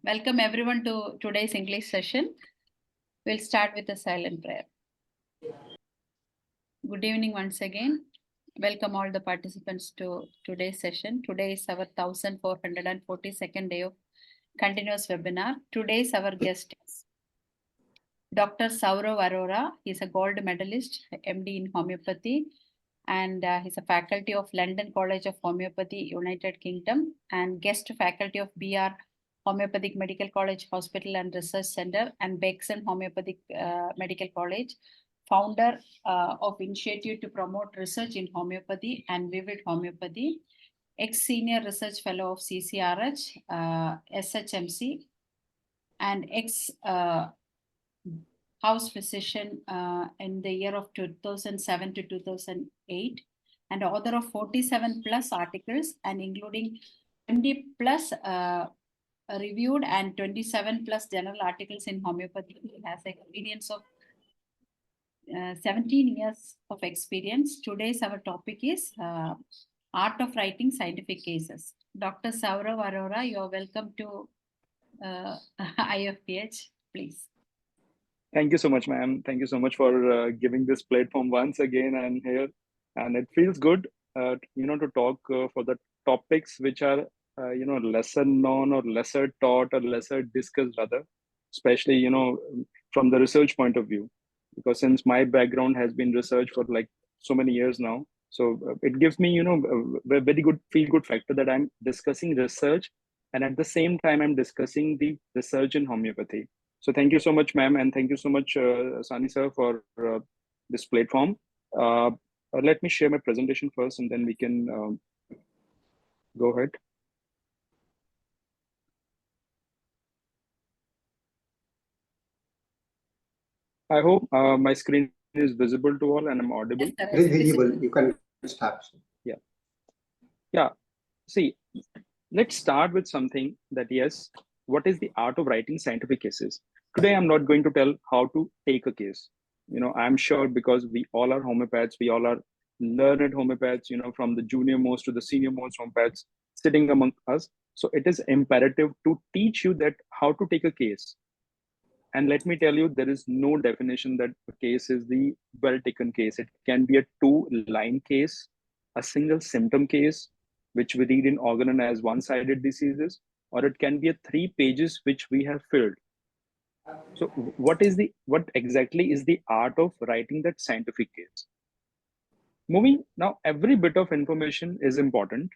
Welcome everyone to today's English session. We'll start with a silent prayer. Good evening once again. Welcome all the participants to today's session. Today is our 1442nd day of continuous webinar. Today's our guest is Dr. SAURAV Arora. He's a gold medalist, MD in homeopathy, and he's a faculty of London College of Homeopathy, United Kingdom, and guest faculty of BR Homeopathic Medical College Hospital and Research Center and Bexon Homeopathic Medical College, founder of Initiative to Promote Research in Homeopathy and Vivid Homeopathy, ex-senior research fellow of CCRH, SHMC, and ex-house physician in the year of 2007 to 2008, and author of 47 plus articles and including 20 plus reviewed and 27 plus journal articles in homeopathy. He has experience of 17 years of experience. Today's our topic is art of writing scientific cases. Dr. SAURAV Arora, you are welcome to IFPH, please. Thank you so much, ma'am. Thank you so much for giving this platform once again. I'm here, and it feels good, to talk for the topics which are, lesser known or lesser taught or lesser discussed rather, especially, from the research point of view, because since my background has been research for like so many years now, so it gives me, a very good feel-good factor that I'm discussing research, and at the same time, I'm discussing the research in homeopathy. So thank you so much, ma'am, and thank you so much, Sani sir, for this platform. Let me share my presentation first, and then we can go ahead. I hope my screen is visible to all and I'm audible. It is visible. You can start. Yeah. See, let's start with something that, yes, what is the art of writing scientific cases? Today, I'm not going to tell how to take a case. I'm sure because we all are homeopaths, we all are learned homeopaths, from the junior most to the senior most homeopaths sitting among us. So it is imperative to teach you that how to take a case. And let me tell you, there is no definition that a case is the well-taken case. It can be a 2-line case, a single symptom case, which we read in organon as one-sided diseases, or it can be a 3 pages which we have filled. So what exactly is the art of writing that scientific case? Moving now, every bit of information is important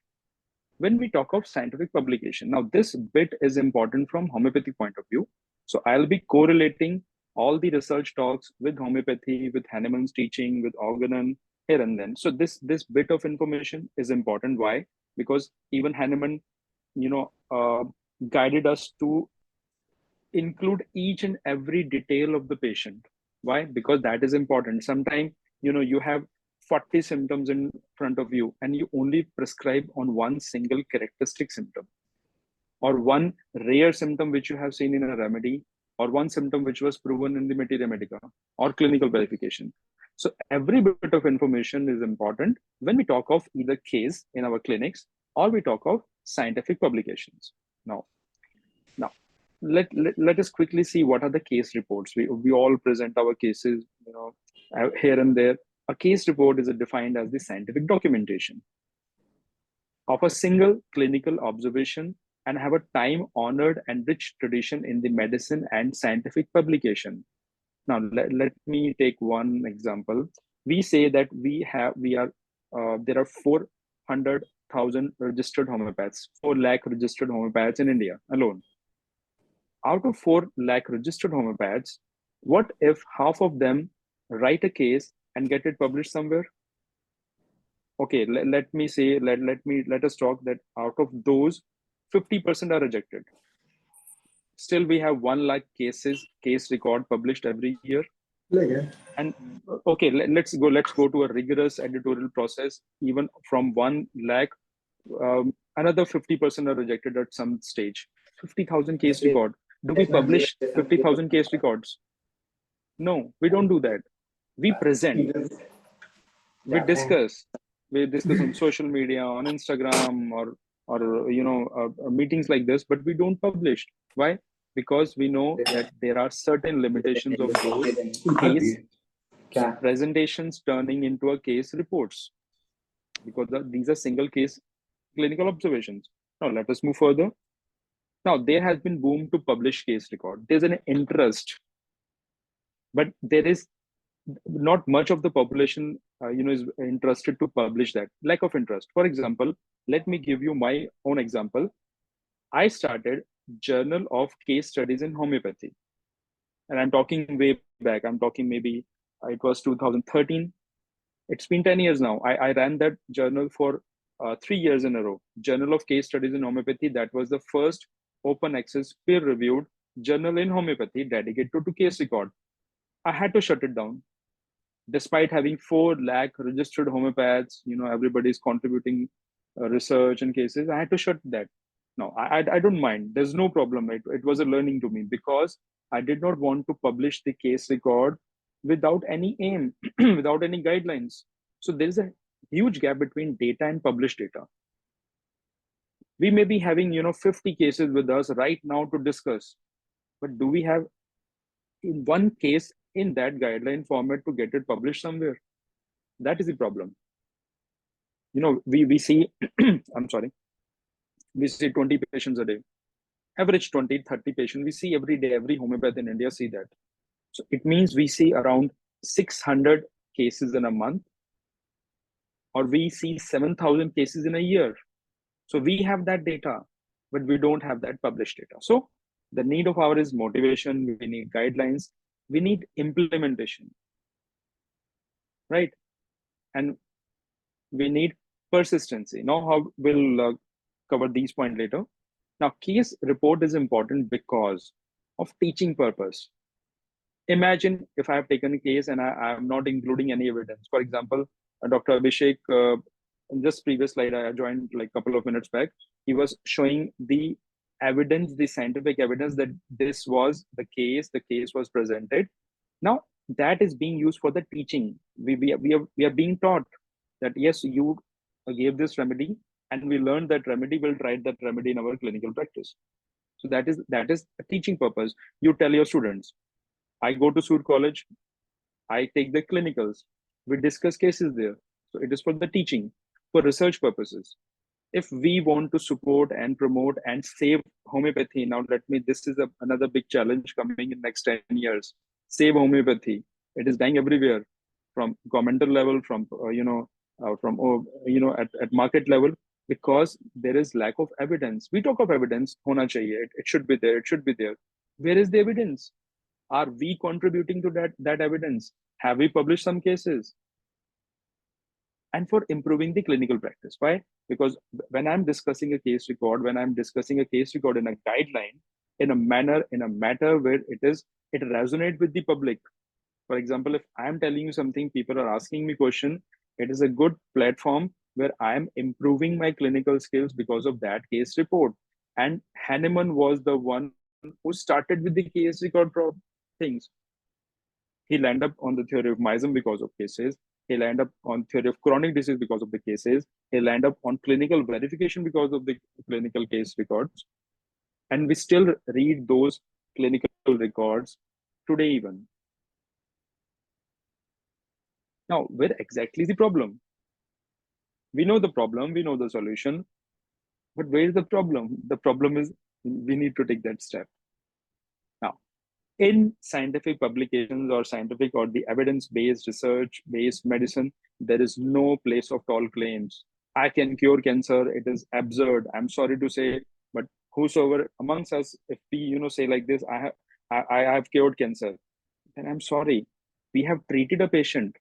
when we talk of scientific publication. Now, this bit is important from homeopathy point of view. So I'll be correlating all the research talks with homeopathy, with Hahnemann's teaching, with organon here and then. So this bit of information is important. Why? Because even Hahnemann, guided us to include each and every detail of the patient. Why? Because that is important. Sometimes, you have 40 symptoms in front of you and you only prescribe on one single characteristic symptom, or one rare symptom which you have seen in a remedy, or one symptom which was proven in the materia medica or clinical verification. So every bit of information is important when we talk of either case in our clinics or we talk of scientific publications. Now let us quickly see what are the case reports. We all present our cases, here and there. A case report is defined as the scientific documentation of a single clinical observation and have a time-honored and rich tradition in the medicine and scientific publication. Now, let me take one example. We say that there are 400,000 registered homeopaths, 4 lakh registered homeopaths in India alone. Out of 4 lakh registered homeopaths, what if half of them write a case and get it published somewhere? Okay, let us talk that out of those, 50% are rejected. Still, we have 1 lakh case record published every year. Yeah. And okay, let's go to a rigorous editorial process. Even from 1 lakh, another 50% are rejected at some stage. 50,000 case record. Do we publish 50,000 case records? No, we don't do that. We present. We discuss on social media, on Instagram, or or meetings like this, but we don't publish. Why? Because we know that there are certain limitations of those case presentations turning into a case reports, because these are single case clinical observations. Now let us move further. Now there has been boom to publish case record. There's an interest, but there is not much of the population is interested to publish that. Lack of interest. For example, let me give you my own example. I started Journal of Case Studies in Homeopathy, and I'm talking way back. I'm talking maybe it was 2013. It's been 10 years now. I ran that journal for 3 years in a row. Journal of Case Studies in Homeopathy. That was the first open access peer-reviewed journal in homeopathy dedicated to case record. I had to shut it down. Despite having 4 lakh registered homeopaths, everybody's contributing research and cases, I had to shut that. No, I don't mind. There's no problem. It was a learning to me, because I did not want to publish the case record without any aim, without any guidelines. So there's a huge gap between data and published data. We may be having 50 cases with us right now to discuss, but do we have in one case in that guideline format to get it published somewhere? That is the problem. We see I'm sorry, we see 20 patients a day, average 20-30 patients we see every day. Every homeopath in India see that. So it means we see around 600 cases in a month, or we see 7,000 cases in a year. So we have that data, but we don't have that published data. So the need of ours is motivation. We need guidelines. We need implementation, right? And we need persistency. Now, how we'll cover these points later. Now, case report is important because of teaching purpose. Imagine if I have taken a case and I am not including any evidence. For example, Dr. Abhishek, in this previous slide, I joined like a couple of minutes back. He was showing the evidence, the scientific evidence that this was the case was presented. Now that is being used for the teaching. We are being taught that yes, you gave this remedy, and we learned that remedy. Will try that remedy in our clinical practice. So that is a teaching purpose. You tell your students, I go to Sur College, I take the clinicals, we discuss cases there. So it is for the teaching, for research purposes. If we want to support and promote and save homeopathy, now this is another big challenge coming in next 10 years. Save homeopathy. It is dying everywhere, from governmental level, from at market level, because there is lack of evidence. We talk of evidence, hona chahiye. It should be there. It should be there. Where is the evidence? Are we contributing to that evidence? Have we published some cases? And for improving the clinical practice. Why? Because when I'm discussing a case record, in a guideline, in a matter where it resonates with the public. For example, if I'm telling you something, people are asking me question, it is a good platform where I am improving my clinical skills because of that case report. And Hahnemann was the one who started with the case record things. He landed up on the theory of MISM because of cases. He landed up on theory of chronic disease because of the cases. He landed up on clinical verification because of the clinical case records. And we still read those clinical records today even. Now, where exactly is the problem? We know the problem, we know the solution, but where is the problem? The problem is we need to take that step. Now, in scientific publications or the evidence-based research-based medicine, there is no place of tall claims. I can cure cancer. It is absurd. I'm sorry to say, but whosoever amongst us, if we say like this, I have cured cancer, then I'm sorry. We have treated a patient.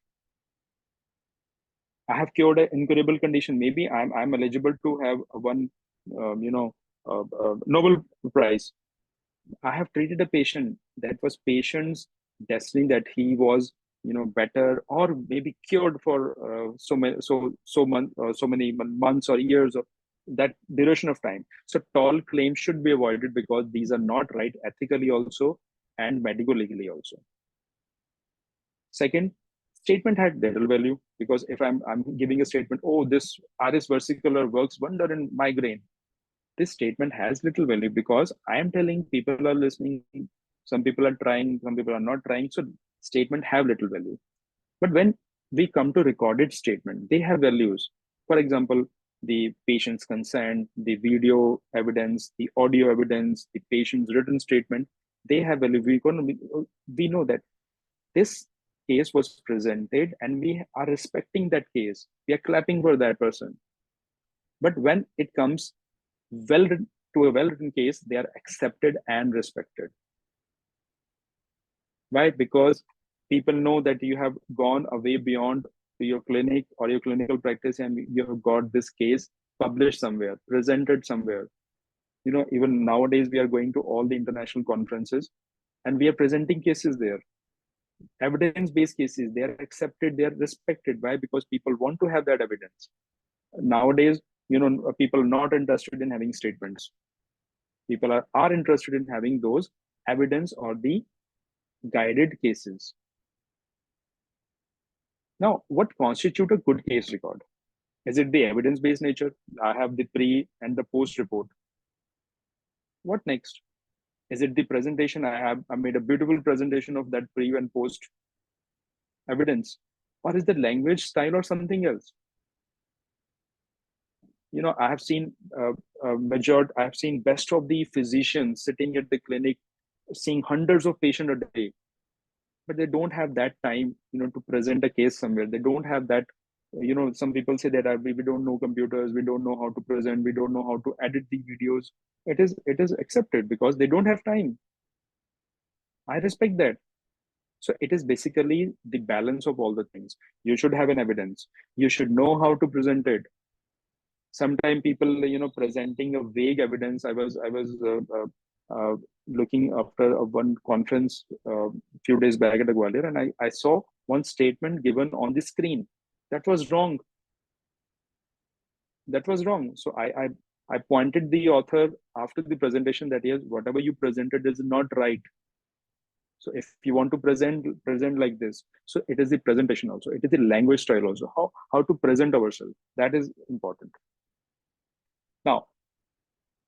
I have cured an incurable condition. Maybe I'm eligible to have one Nobel Prize. I have treated a patient. That was patient's destiny, that he was better or maybe cured for so many months or years of that duration of time. So tall claims should be avoided, because these are not right ethically also and medical legally also. Second, statement had little value, because if I'm giving a statement, oh, this RS versicolor works wonder in migraine, this statement has little value because I am telling people are listening, some people are trying, some people are not trying. So statement have little value. But when we come to recorded statement, they have values. For example, the patient's consent, the video evidence, the audio evidence, the patient's written statement, they have value. We know that this case was presented and we are respecting that case. We are clapping for that person. But when it comes to a well-written case, they are accepted and respected. Why? Because people know that you have gone away beyond your clinic or your clinical practice and you have got this case published somewhere, presented somewhere. Even nowadays we are going to all the international conferences and we are presenting cases there. Evidence-based cases, they are accepted, they are respected. Why? Because people want to have that evidence. Nowadays, people are not interested in having statements. People are interested in having those evidence or the guided cases. Now, what constitutes a good case record? Is it the evidence-based nature? I have the pre and the post report. What next? Is it the presentation? I made a beautiful presentation of that pre and post evidence. Or is the language style or something else? I have seen I have seen best of the physicians sitting at the clinic, seeing hundreds of patients a day, but they don't have that time, to present a case somewhere. They don't have that. Some people say that we don't know computers, we don't know how to present, we don't know how to edit the videos. It is accepted because they don't have time. I respect that. So it is basically the balance of all the things. You should have an evidence. You should know how to present it. Sometimes people, presenting a vague evidence. I was looking after one conference a few days back at the Gwalior, and I saw one statement given on the screen. That was wrong. That was wrong. So I pointed the author after the presentation that yes, whatever you presented is not right. So if you want to present like this, so it is the presentation also. It is the language style also. How to present ourselves. That is important. Now,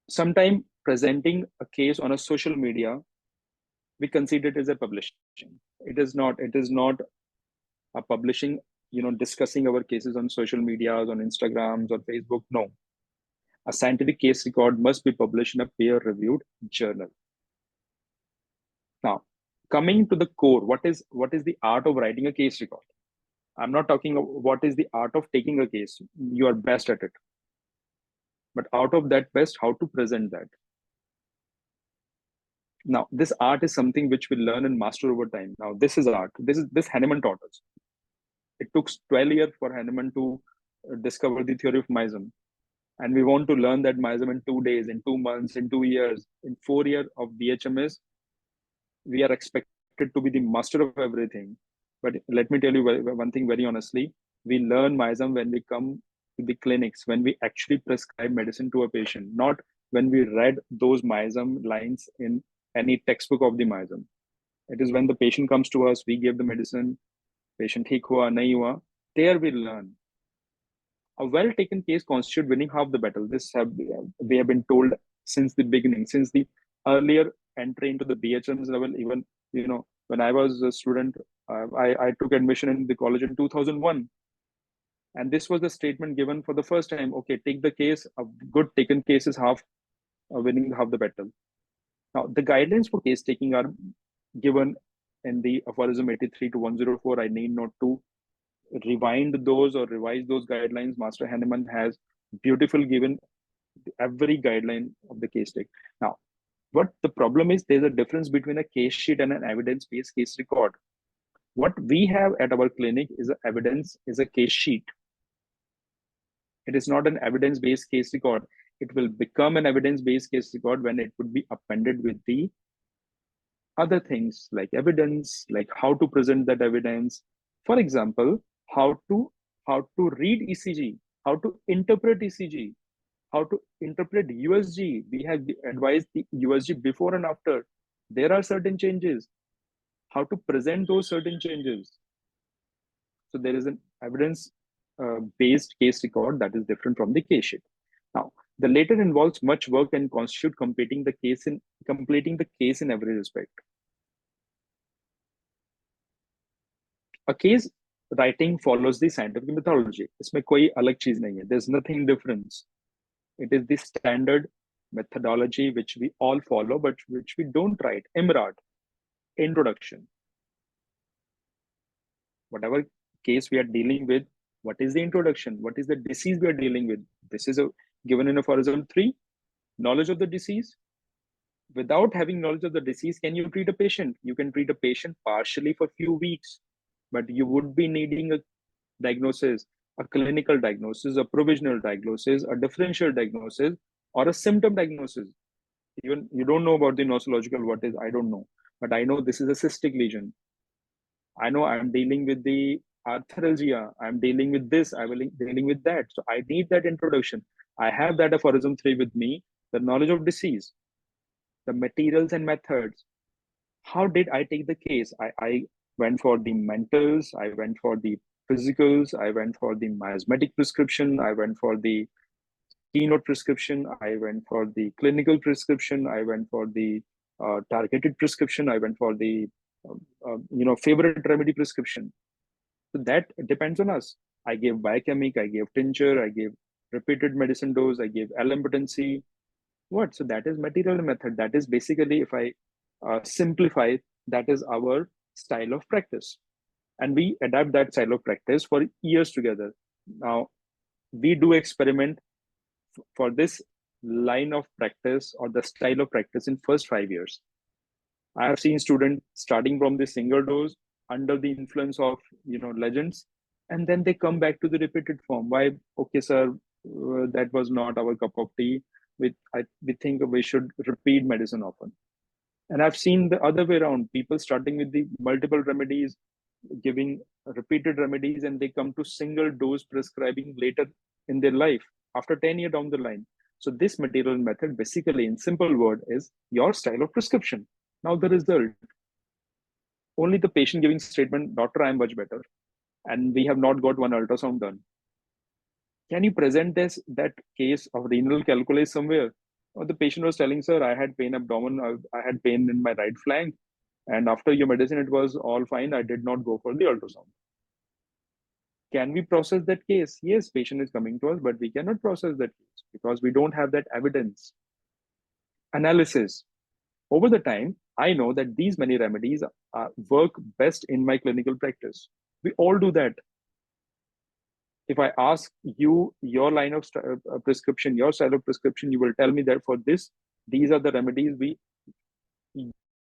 sometime presenting a case on a social media, we consider it as a publishing. It is not a publishing, discussing our cases on social medias, on Instagrams or Facebook. No. A scientific case record must be published in a peer-reviewed journal. Now, coming to the core, what is the art of writing a case record? I'm not talking about what is the art of taking a case. You are best at it. But out of that best, how to present that. Now, this art is something which we learn and master over time. Now, this is art. This Hahnemann taught us. It took 12 years for Hahnemann to discover the theory of meism. And we want to learn that meism in 2 days, in 2 months, in 2 years, in 4 years of BHMS. We are expected to be the master of everything. But let me tell you one thing very honestly. We learn meism when we come to the clinics, when we actually prescribe medicine to a patient, not when we read those meism lines in any textbook of the meism. It is when the patient comes to us, we give the medicine, patient theek hua, nahi hua, there we learn. A well-taken case constitutes winning half the battle. We have been told since the beginning, since the earlier entry into the BHM's level. Even when I was a student, I took admission in the college in 2001, and this was the statement given for the first time. Okay, take the case. A good taken case is winning half the battle. Now, the guidelines for case taking are given in the aphorism 83 to 104. I need not to rewind those or revise those guidelines. Master Hahnemann has beautifully given every guideline of the case take. Now, what the problem is, there's a difference between a case sheet and an evidence-based case record. What we have at our clinic is a case sheet. It is not an evidence-based case record. It will become an evidence-based case record when it would be appended with the other things like evidence, like how to present that evidence. For example, how to read ECG, how to interpret ECG, how to interpret USG. We have advised the USG before and after. There are certain changes. How to present those certain changes. So there is an evidence-based case record that is different from the case sheet. Now, The latter involves much work and constitute completing the case in every respect. A case writing follows the scientific methodology. इसमें कोई अलग चीज नहीं है. There's nothing different. It is the standard methodology which we all follow, but which we don't write. MRAD, introduction. Whatever case we are dealing with, what is the introduction? What is the disease we are dealing with? This is given in aphorism 3, knowledge of the disease. Without having knowledge of the disease, can you treat a patient? You can treat a patient partially for a few weeks, but you would be needing a diagnosis, a clinical diagnosis, a provisional diagnosis, a differential diagnosis, or a symptom diagnosis. Even you don't know about the nosological, what is, I don't know, but I know this is a cystic lesion. I know I'm dealing with the arthralgia, I'm dealing with this, I'm dealing with that. So I need that introduction. I have that aphorism 3 with me, the knowledge of disease, the materials and methods. How did I take the case? I went for the mentals, I went for the physicals, I went for the miasmatic prescription, I went for the keynote prescription, I went for the clinical prescription, I went for the targeted prescription, I went for the favorite remedy prescription. So that depends on us. I gave biochemic, I gave tincture, I gave repeated medicine dose, I gave L-impotency. What? So that is material method. That is basically, if I simplify, that is our style of practice. And we adapt that style of practice for years together. Now, we do experiment for this line of practice or the style of practice in first 5 years. I have seen students starting from the single dose under the influence of legends, and then they come back to the repeated form. Why? Okay, sir, that was not our cup of tea. We think we should repeat medicine often. And I've seen the other way around, people starting with the multiple remedies, giving repeated remedies, and they come to single dose prescribing later in their life, after 10 years down the line. So this material method, basically in simple word, is your style of prescription. Now the result, only the patient giving statement, doctor, I'm much better, and we have not got one ultrasound done. Can you present that case of renal calculus somewhere? Or the patient was telling, sir, I had pain abdomen, I had pain in my right flank, and after your medicine, it was all fine. I did not go for the ultrasound. Can we process that case? Yes, patient is coming to us, but we cannot process that case because we don't have that evidence. Analysis. Over the time, I know that these many remedies work best in my clinical practice. We all do that. If I ask you your line of prescription, your style of prescription, you will tell me that for this, these are the remedies we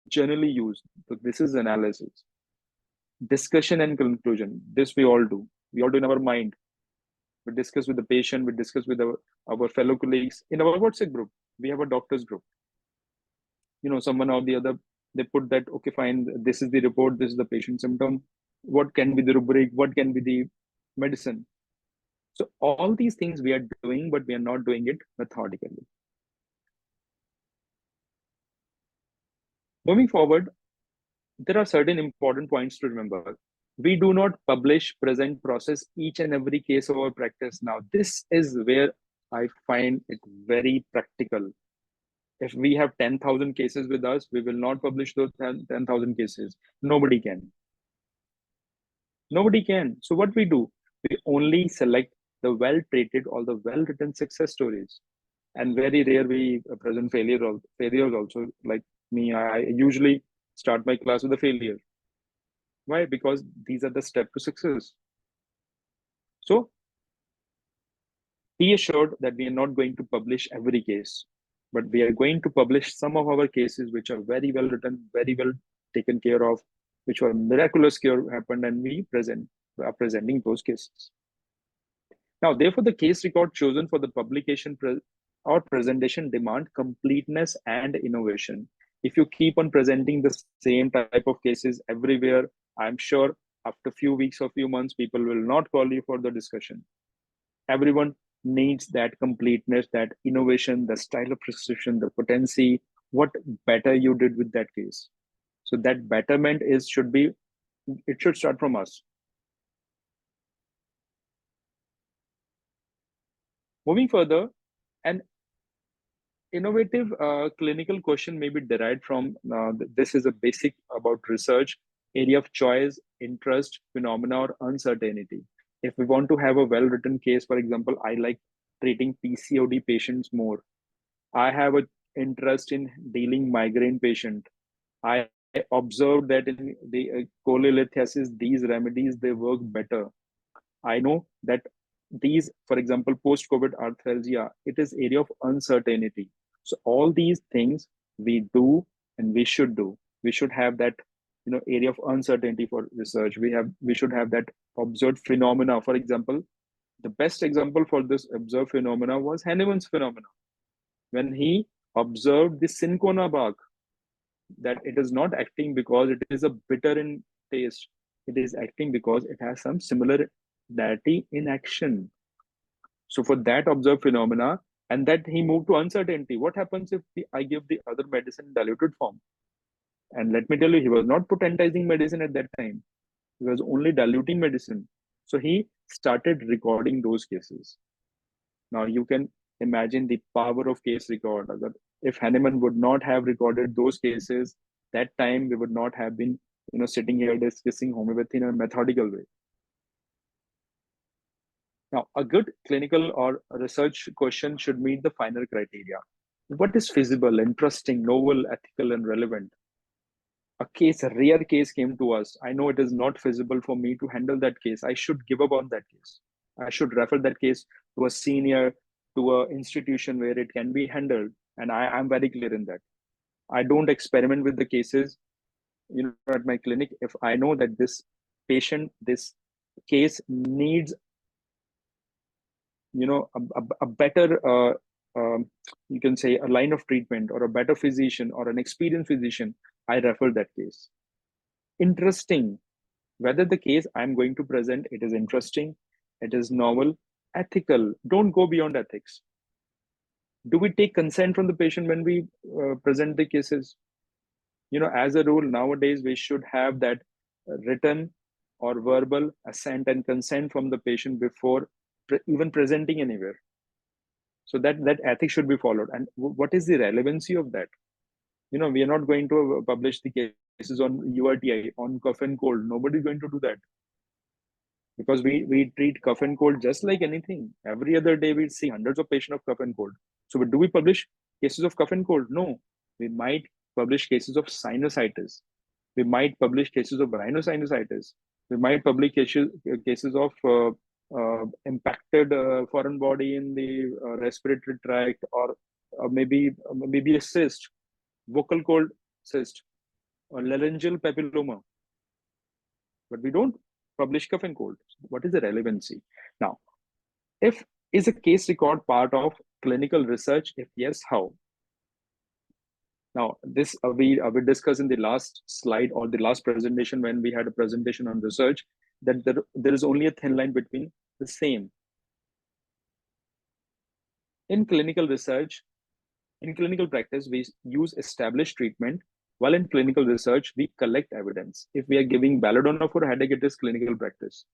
generally use. So this is analysis. Discussion and conclusion. This we all do. We all do in our mind. We discuss with the patient, we discuss with our fellow colleagues. In our WhatsApp group, we have a doctor's group. Someone or the other, they put that, okay, fine, this is the report, this is the patient symptom. What can be the rubric? What can be the medicine? So all these things we are doing, but we are not doing it methodically. Moving forward, there are certain important points to remember. We do not publish, present, process each and every case of our practice. Now, this is where I find it very practical. If we have 10,000 cases with us, we will not publish those 10,000 cases. Nobody can. Nobody can. So what we do, we only select the well-treated or the well-written success stories. And very rare we present failures also. Like me, I usually start my class with a failure. Why? Because these are the steps to success. So be assured that we are not going to publish every case, but we are going to publish some of our cases which are very well written, very well taken care of, which were miraculous cure happened, and we are presenting those cases. Now, therefore, the case record chosen for the publication or presentation demand completeness and innovation. If you keep on presenting the same type of cases everywhere, I'm sure after a few weeks or few months, people will not call you for the discussion. Everyone needs that completeness, that innovation, the style of prescription, the potency, what better you did with that case. So that betterment should start from us. Moving further, and innovative clinical question may be derived from this is a basic about research, area of choice, interest, phenomena, or uncertainty. If we want to have a well-written case, for example, I like treating PCOD patients more. I have an interest in dealing migraine patient. I observed that in the cholelithiasis, these remedies, they work better. I know that these, for example, post-COVID arthralgia, it is area of uncertainty. So all these things we do and we should do. We should have that, area of uncertainty for research. We should have that observed phenomena. For example, the best example for this observed phenomena was Hahnemann's phenomena. When he observed the cinchona bark, that it is not acting because it is a bitter in taste. It is acting because it has some similarity in action. So for that observed phenomena, and that he moved to uncertainty. What happens if I give the other medicine in diluted form? And let me tell you, he was not potentizing medicine at that time. He was only diluting medicine. So he started recording those cases. Now you can imagine the power of case record. If Hahnemann would not have recorded those cases, that time we would not have been, sitting here discussing homeopathy in a methodical way. Now, a good clinical or research question should meet the final criteria. What is feasible, interesting, novel, ethical, and relevant? A rare case came to us. I know it is not feasible for me to handle that case. I should give up on that case. I should refer that case to a senior, to an institution where it can be handled. And I'm very clear in that. I don't experiment with the cases, at my clinic. If I know that this patient, this case needs, a better, you can say, a line of treatment or a better physician or an experienced physician, I refer that case. Interesting, whether the case I'm going to present, it is interesting, it is novel, ethical. Don't go beyond ethics. Do we take consent from the patient when we present the cases? As a rule, nowadays, we should have that written or verbal assent and consent from the patient before even presenting anywhere. So that ethics should be followed. And what is the relevancy of that? We are not going to publish the cases on URTI, on cough and cold. Nobody's going to do that. Because we treat cough and cold just like anything. Every other day, we see hundreds of patients of cough and cold. So do we publish cases of cough and cold? No. We might publish cases of sinusitis. We might publish cases of rhinosinusitis. We might publish cases of impacted foreign body in the respiratory tract, or maybe a cyst, vocal cord cyst, or laryngeal papilloma. But we don't publish cough and cold. What is the relevancy? Now, is a case record part of clinical research? If yes, how? Now, this we discussed in the last slide or the last presentation when we had a presentation on research, that there is only a thin line between the same. In clinical research, in clinical practice, we use established treatment, while in clinical research, we collect evidence. If we are giving belladonna for headache, it is clinical practice.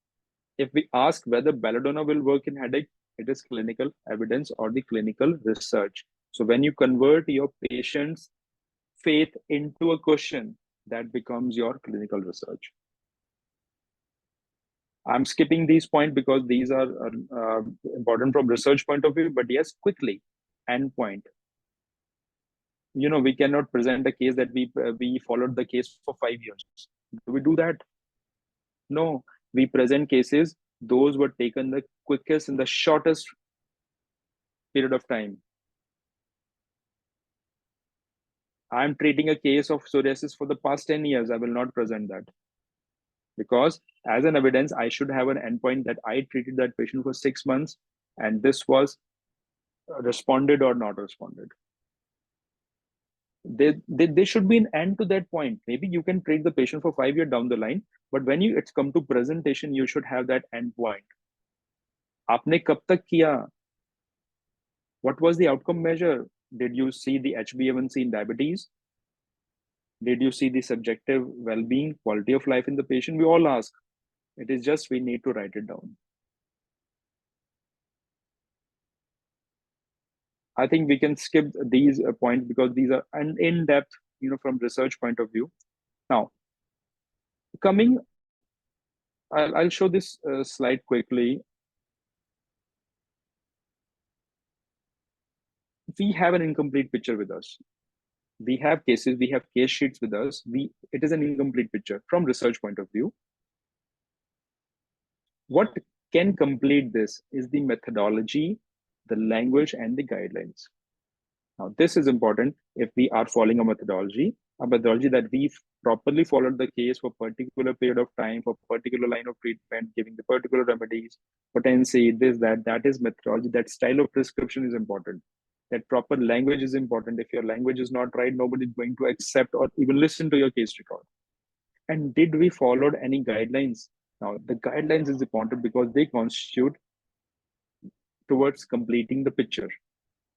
If we ask whether belladonna will work in headache, it is clinical evidence or the clinical research. So when you convert your patient's faith into a question, that becomes your clinical research. I'm skipping these points because these are important from research point of view, but yes, quickly, endpoint. We cannot present a case that we followed the case for 5 years. Do we do that? No, we present cases, those were taken the quickest in the shortest period of time. I'm treating a case of psoriasis for the past 10 years. I will not present that. Because as an evidence, I should have an endpoint that I treated that patient for 6 months and this was responded or not responded. There should be an end to that point. Maybe you can treat the patient for 5 years down the line, but when it's come to presentation, you should have that end point. Aapne kab tak kiya? What was the outcome measure? Did you see the HbA1c in diabetes? Did you see the subjective well-being, quality of life in the patient? We all ask. It is just we need to write it down. I think we can skip these points because these are in depth, from research point of view. Now, I'll show this slide quickly. We have an incomplete picture with us. We have cases, we have case sheets with us. It is an incomplete picture from research point of view. What can complete this is the methodology, the language, and the guidelines. Now, this is important if we are following a methodology that we've properly followed the case for particular period of time, for particular line of treatment, giving the particular remedies, potency, this, that is methodology. That style of prescription is important. That proper language is important. If your language is not right, nobody's going to accept or even listen to your case record. And did we follow any guidelines? Now, the guidelines is important because they constitute towards completing the picture.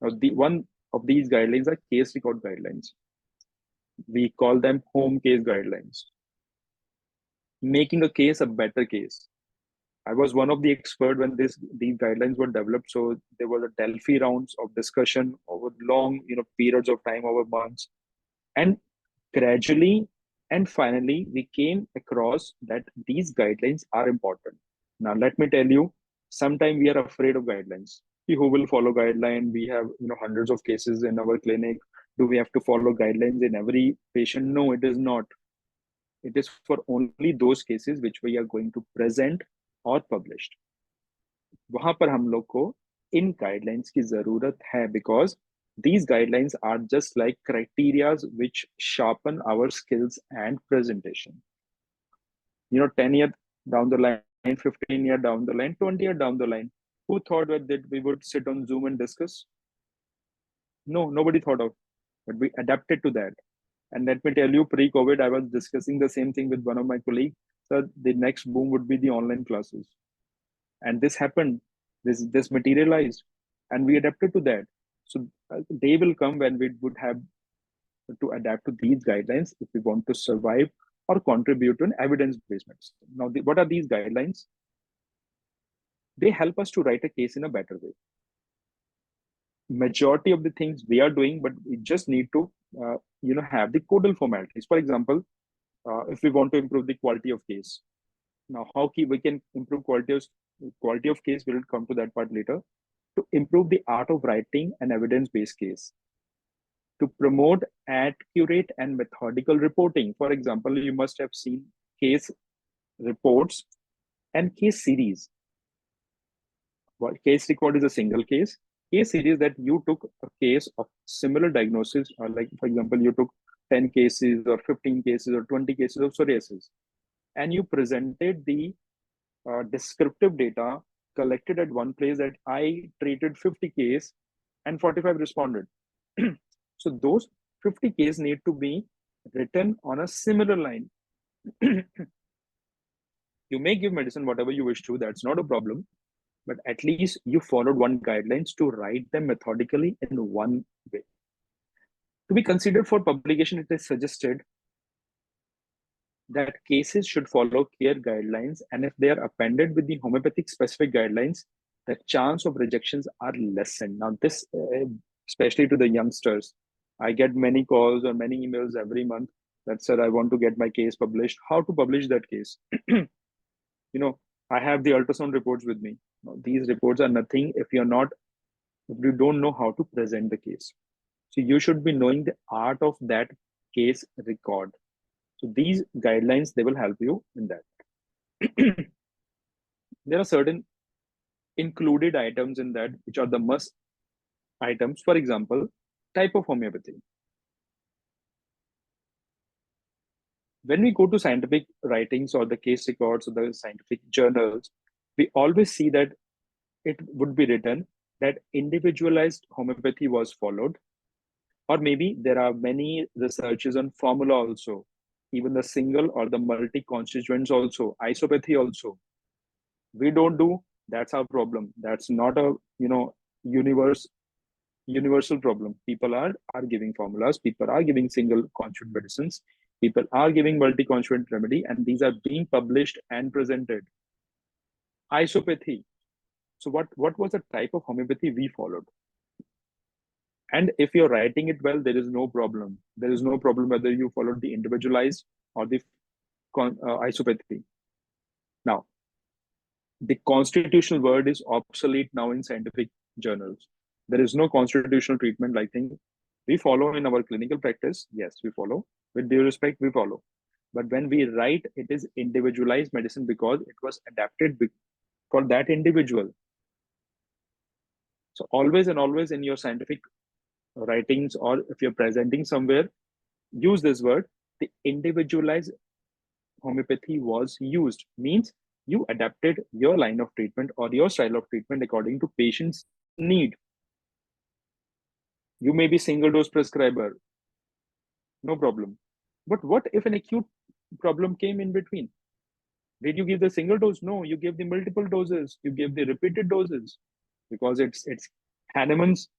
Now, one of these guidelines are case record guidelines. We call them home case guidelines. Making a case a better case. I was one of the experts when these guidelines were developed. So there were the Delphi rounds of discussion over long, periods of time, over months. And gradually and finally, we came across that these guidelines are important. Now, let me tell you, sometimes we are afraid of guidelines. Who will follow guideline? We have hundreds of cases in our clinic. Do we have to follow guidelines in every patient? No, it is not. It is for only those cases which we are going to present or published. वहां पर हम लोग को इन guidelines की जरूरत है because these guidelines are just like criteria which sharpen our skills and presentation. 10 years down the line, 15 years down the line, 20 years down the line, who thought that we would sit on Zoom and discuss? No, nobody thought of, but we adapted to that. And let me tell you, pre-COVID, I was discussing the same thing with one of my colleagues. So the next boom would be the online classes. And this happened, this materialized, and we adapted to that. So day will come when we would have to adapt to these guidelines if we want to survive or contribute to an evidence-based medicine. Now, what are these guidelines? They help us to write a case in a better way. Majority of the things we are doing, but we just need to, have the codal formalities. For example, if we want to improve the quality of case. Now, how we can improve quality of case, we'll come to that part later. To improve the art of writing an evidence-based case. To promote accurate and methodical reporting. For example, you must have seen case reports and case series. Well, case record is a single case. Case series that you took a case of similar diagnosis, or like, for example, you took 10 cases or 15 cases or 20 cases of psoriasis, and you presented the descriptive data collected at one place that I treated 50 cases and 45 responded. So those 50 cases need to be written on a similar line. You may give medicine whatever you wish to, that's not a problem, but at least you followed one guidelines to write them methodically in one way. To be considered for publication, it is suggested that cases should follow care guidelines, and if they are appended with the homeopathic specific guidelines, the chance of rejections are lessened. Now, this, especially to the youngsters, I get many calls or many emails every month that said, I want to get my case published. How to publish that case? I have the ultrasound reports with me. Now, these reports are nothing if you don't know how to present the case. So you should be knowing the art of that case record. So these guidelines, they will help you in that. There are certain included items in that, which are the must items. For example, type of homeopathy. When we go to scientific writings or the case records or the scientific journals, we always see that it would be written that individualized homeopathy was followed, or maybe there are many researches on formula also, even the single or the multi-constituents also, isopathy also. We don't do, that's our problem. That's not a universal problem. People are giving formulas, people are giving single constituent medicines, people are giving multi-constituent remedy, and these are being published and presented. Isopathy. So what was the type of homeopathy we followed? And if you're writing it well, there is no problem. There is no problem whether you followed the individualized or the isopathy. Now, the constitutional word is obsolete now in scientific journals. There is no constitutional treatment. I think we follow in our clinical practice. Yes, we follow. With due respect, we follow. But when we write, it is individualized medicine because it was adapted for that individual. So always and always in your scientific writings, or if you're presenting somewhere, use this word. The individualized homeopathy was used, means you adapted your line of treatment or your style of treatment according to patient's need. You may be single dose prescriber, no problem. But what if an acute problem came in between? Did you give the single dose? No, you gave the multiple doses. You gave the repeated doses because it's Hahnemann's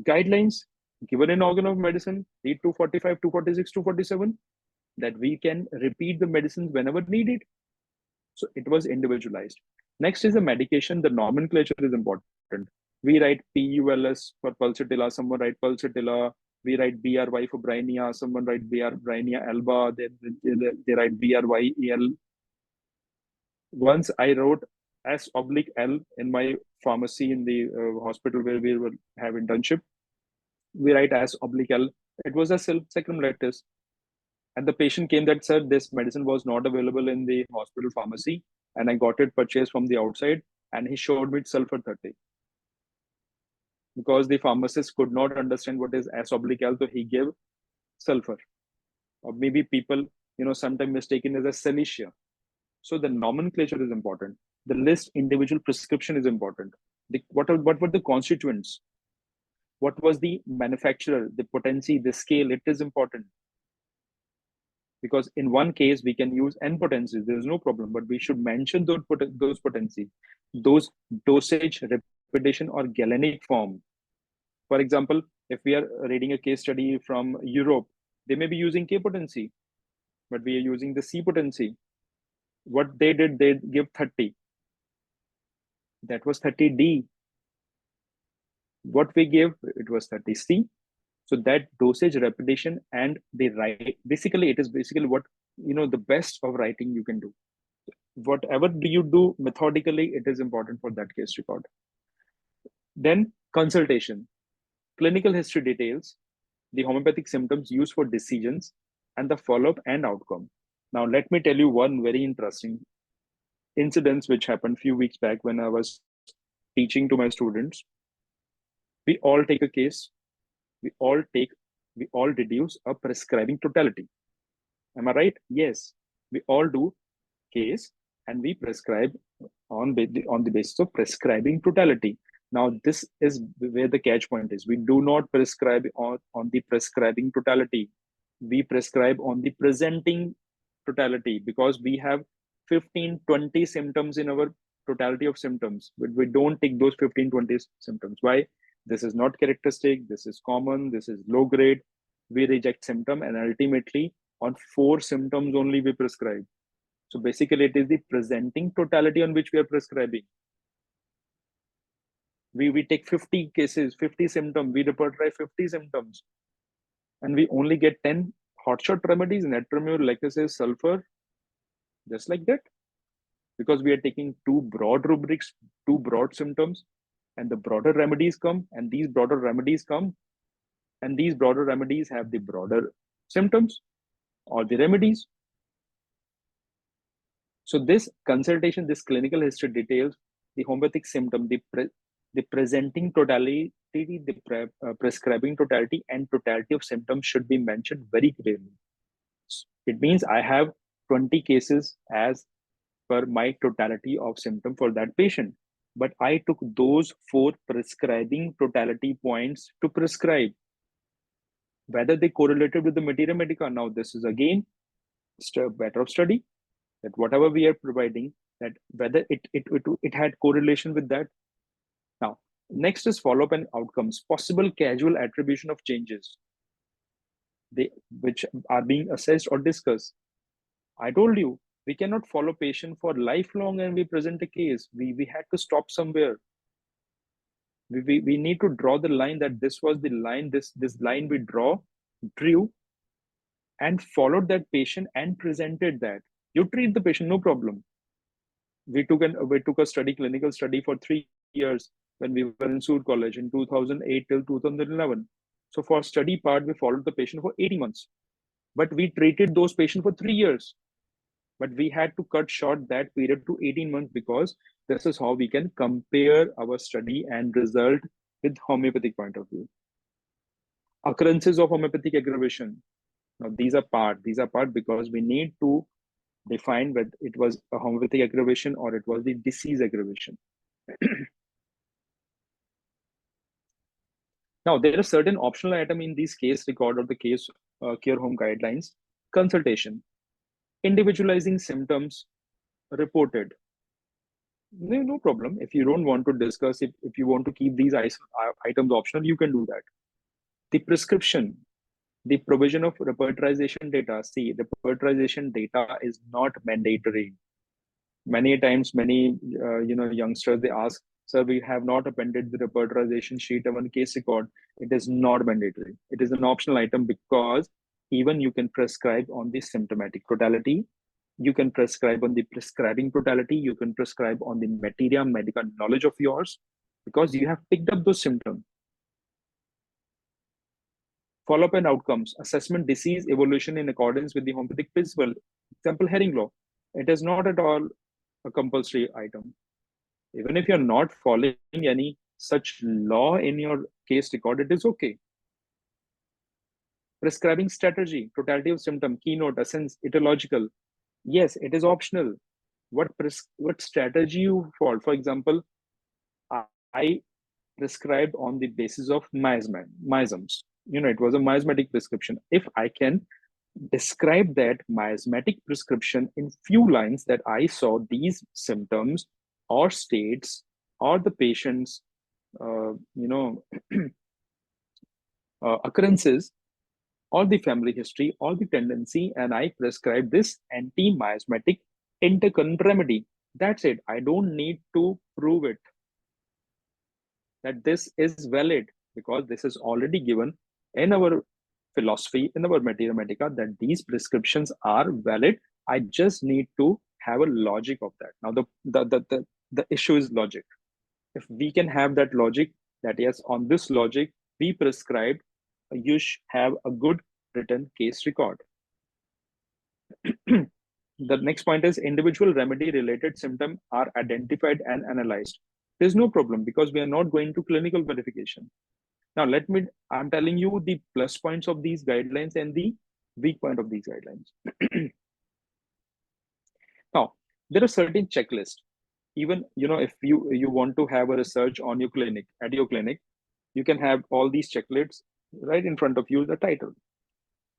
guidelines given in organ of medicine, read 245, 246, 247, that we can repeat the medicines whenever needed. So it was individualized. Next is the medication. The nomenclature is important. We write PULS for pulsatilla, someone write pulsatilla. We write BRY for Brineia, someone write Brineia alba, they write BRYEL. Once I wrote S/L in my pharmacy in the hospital where we will have internship. We write S/L. It was a circumflexus. And the patient came that, sir, this medicine was not available in the hospital pharmacy. And I got it purchased from the outside. And he showed me sulfur 30. Because the pharmacist could not understand what is S/L, so he gave sulfur. Or maybe people, sometimes mistaken as a Cilicia. So the nomenclature is important. The list individual prescription is important. What were the constituents? What was the manufacturer, the potency, the scale? It is important. Because in one case, we can use N potencies. There is no problem, but we should mention those potencies, those dosage, repetition, or galenic form. For example, if we are reading a case study from Europe, they may be using K potency, but we are using the C potency. What they did, they give 30. That was 30D. What we gave, it was 30C. So that dosage, repetition, and the right, basically, it is basically what, the best of writing you can do. Whatever do you do methodically, it is important for that case record. Then consultation, clinical history details, the homeopathic symptoms used for decisions, and the follow-up and outcome. Now, let me tell you one very interesting incident which happened a few weeks back when I was teaching to my students. We all take a case. We all deduce a prescribing totality. Am I right? Yes. We all do case and we prescribe on the basis of prescribing totality. Now, this is where the catch point is. We do not prescribe on the prescribing totality. We prescribe on the presenting totality because we have 15, 20 symptoms in our totality of symptoms, but we don't take those 15, 20 symptoms. Why? This is not characteristic, this is common, this is low grade. We reject symptom and ultimately on 4 symptoms only we prescribe. So basically it is the presenting totality on which we are prescribing. We take 50 cases, 50 symptoms, we repertoire 50 symptoms, and we only get 10 hotshot remedies, natramur, lacasis, sulfur, just like that. Because we are taking 2 broad rubrics, 2 broad symptoms, and the broader remedies come, and these broader remedies come, and these broader remedies have the broader symptoms or the remedies. So this consultation, this clinical history details the homeopathic symptom, the presenting totality, the prescribing totality, and totality of symptoms should be mentioned very clearly. It means I have 20 cases as per my totality of symptom for that patient. But I took those 4 prescribing totality points to prescribe. Whether they correlated with the materia medica. Now, this is again a matter of study, that whatever we are providing, that whether it had correlation with that. Now, next is follow-up and outcomes, possible casual attribution of changes, which are being assessed or discussed. I told you, we cannot follow patient for lifelong and we present a case. We had to stop somewhere. We need to draw the line that this was the line, this line we drew, and followed that patient and presented that. You treat the patient, no problem. We took a clinical study for 3 years when we were in Sood College in 2008 till 2011. So for study part, we followed the patient for 80 months, but we treated those patients for 3 years. But we had to cut short that period to 18 months because this is how we can compare our study and result with homeopathic point of view. Occurrences of homeopathic aggravation. Now these are part because we need to define whether it was a homeopathic aggravation or it was the disease aggravation. Now, there are certain optional items in this case record or the case care home guidelines. Consultation, individualizing symptoms reported. No problem. If you don't want to discuss, if you want to keep these items optional, you can do that. The prescription, the provision of repertorization data. See, repertorization data is not mandatory. Many times, many youngsters, they ask, sir, we have not appended the repertorization sheet of one case record. It is not mandatory. It is an optional item because even you can prescribe on the symptomatic totality. You can prescribe on the prescribing totality. You can prescribe on the material medical knowledge of yours because you have picked up those symptoms. Follow-up and outcomes, assessment, disease, evolution in accordance with the homeopathic principle. Example, herring law. It is not at all a compulsory item. Even if you're not following any such law in your case record, it is okay. Prescribing strategy, totality of symptom, keynote, essence, etiological. Yes, it is optional. What strategy you follow? For example, I prescribed on the basis of miasms. It was a miasmatic prescription. If I can describe that miasmatic prescription in few lines that I saw these symptoms or states or the patient's occurrences or the family history or the tendency, and I prescribe this anti-miasmatic intercurrent remedy. That's it. I don't need to prove it that this is valid because this is already given in our philosophy, in our materia medica, that these prescriptions are valid. I just need to have a logic of that. Now the issue is logic. If we can have that logic, that yes, on this logic we prescribed, you have a good written case record. The next point is individual remedy related symptom are identified and analyzed. There's no problem because we are not going to clinical verification. Now I'm telling you the plus points of these guidelines and the weak point of these guidelines. Now, there are certain checklists. Even, if you want to have a research on your clinic, at your clinic, you can have all these checklists right in front of you, the title.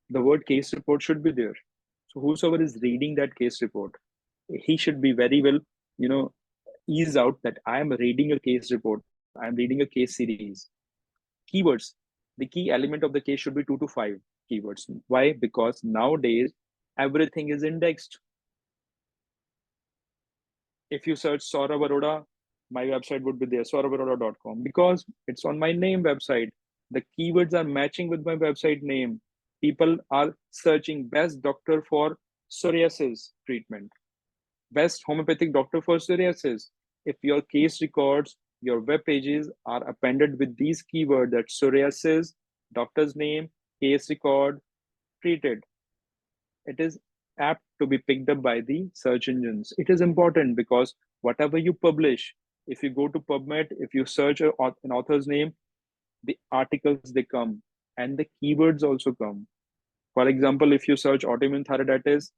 The word case report should be there. So whosoever is reading that case report, he should be very well, ease out that I am reading a case report. I am reading a case series. Keywords. The key element of the case should be 2 to 5 keywords. Why? Because nowadays, everything is indexed. If you search SAURAV ARORA, my website would be there, sauravarora.com, because it's on my name website. The keywords are matching with my website name. People are searching best doctor for psoriasis treatment, best homeopathic doctor for psoriasis. If your case records, your web pages are appended with these keywords, that psoriasis, doctor's name, case record, treated, it is apt to be picked up by the search engines. It is important because whatever you publish, if you go to PubMed, if you search an author's name, the articles, they come and the keywords also come. For example, if you search autoimmune thyroiditis,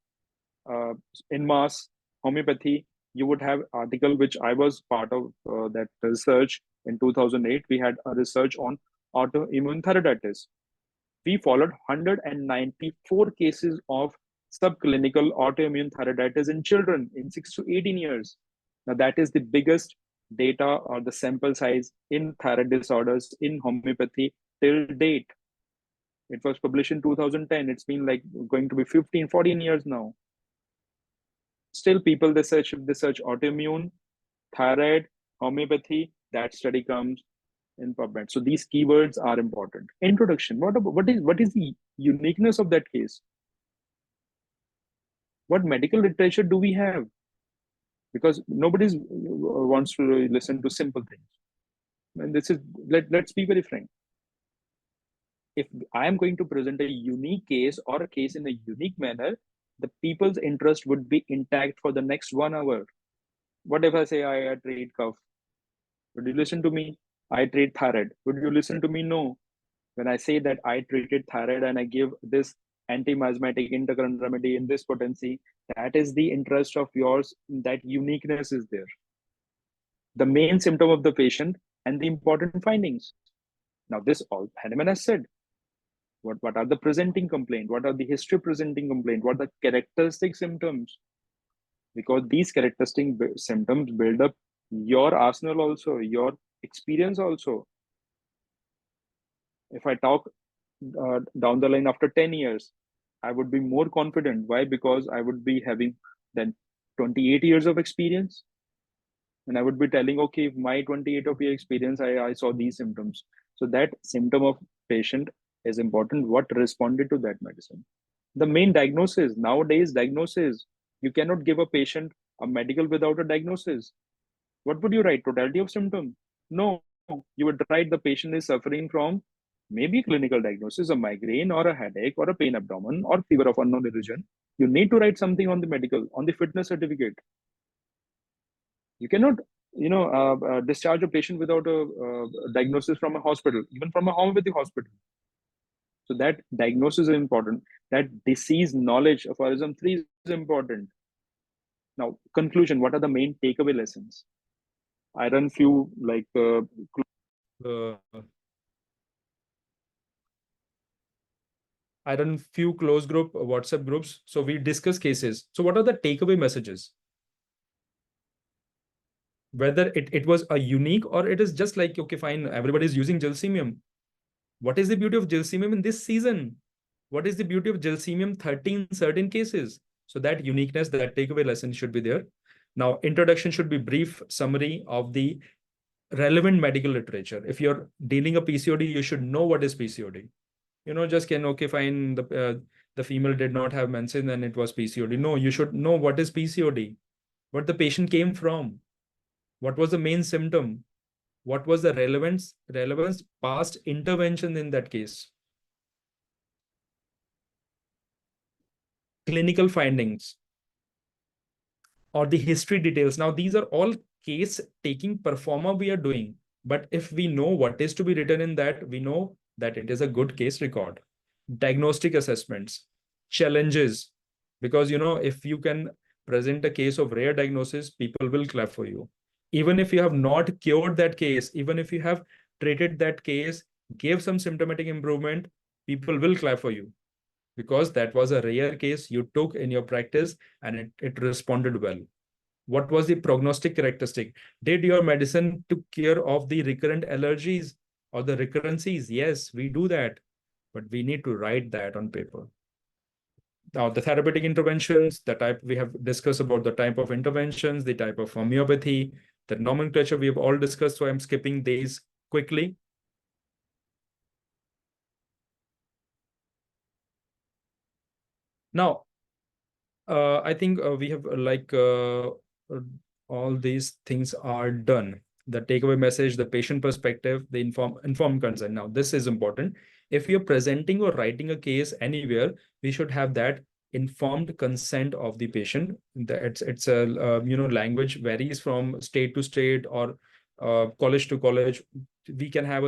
in mass homeopathy, you would have article which I was part of that research in 2008. We had a research on autoimmune thyroiditis. We followed 194 cases of subclinical autoimmune thyroiditis in children in 6 to 18 years. Now that is the biggest data or the sample size in thyroid disorders in homeopathy till date. It was published in 2010. It's been like going to be 15, 14 years now. Still people, they search autoimmune, thyroid, homeopathy, that study comes. in PubMed. So these keywords are important. Introduction. What is the uniqueness of that case? What medical literature do we have? Because nobody wants to listen to simple things. And this is, let's be very frank. If I am going to present a unique case or a case in a unique manner, the people's interest would be intact for the next 1 hour. What if I say I treat cough? Would you listen to me? I treat thyroid. Would you listen to me? No. When I say that I treated thyroid and I give this anti-miasmatic intercurrent remedy in this potency, that is the interest of yours. That uniqueness is there. The main symptom of the patient and the important findings. Now, this all Henneman has said. What are the presenting complaint? What are the history presenting complaint? What are the characteristic symptoms? Because these characteristic symptoms build up your arsenal also, your experience also. If I talk down the line after 10 years, I would be more confident. Why? Because I would be having then 28 years of experience. And I would be telling, okay, my 28 of year experience, I saw these symptoms. So that symptom of patient is important. What responded to that medicine? The main diagnosis, nowadays diagnosis, you cannot give a patient a medical without a diagnosis. What would you write? Totality of symptom? No, you would write the patient is suffering from maybe clinical diagnosis, a migraine or a headache or a pain abdomen or fever of unknown origin. You need to write something on the medical, on the fitness certificate. You cannot, discharge a patient without a diagnosis from a hospital, even from a homeopathy hospital. So that diagnosis is important. That disease knowledge of aphorism 3 is important. Now, conclusion. What are the main takeaway lessons? I run few I run few close group WhatsApp groups. So we discuss cases. So what are the takeaway messages? Whether it was a unique or it is just like, okay, fine, everybody's using gelsemium. What is the beauty of gelsemium in this season? What is the beauty of gelsemium 13 certain cases? So that uniqueness, that takeaway lesson should be there. Now, introduction should be brief summary of the relevant medical literature. If you're dealing a PCOD, you should know what is PCOD. Just okay, fine, the female did not have menses and it was PCOD. No, you should know what is PCOD, what the patient came from, what was the main symptom, what was the relevance past intervention in that case, clinical findings, or the history details. Now, these are all case taking performa we are doing. But if we know what is to be written in that, we know that it is a good case record. Diagnostic assessments, challenges, because if you can present a case of rare diagnosis, people will clap for you. Even if you have not cured that case, even if you have treated that case, gave some symptomatic improvement, people will clap for you because that was a rare case you took in your practice and it responded well. What was the prognostic characteristic? Did your medicine took care of the recurrent allergies or the recurrencies? Yes, we do that, but we need to write that on paper. Now, the therapeutic interventions, the type we have discussed about the type of interventions, the type of homeopathy, the nomenclature we have all discussed. So I'm skipping these quickly. Now, I think we have all these things are done. The takeaway message, the patient perspective, the informed consent. Now, this is important. If you're presenting or writing a case anywhere, we should have that informed consent of the patient. It's a language varies from state to state or college to college. We can have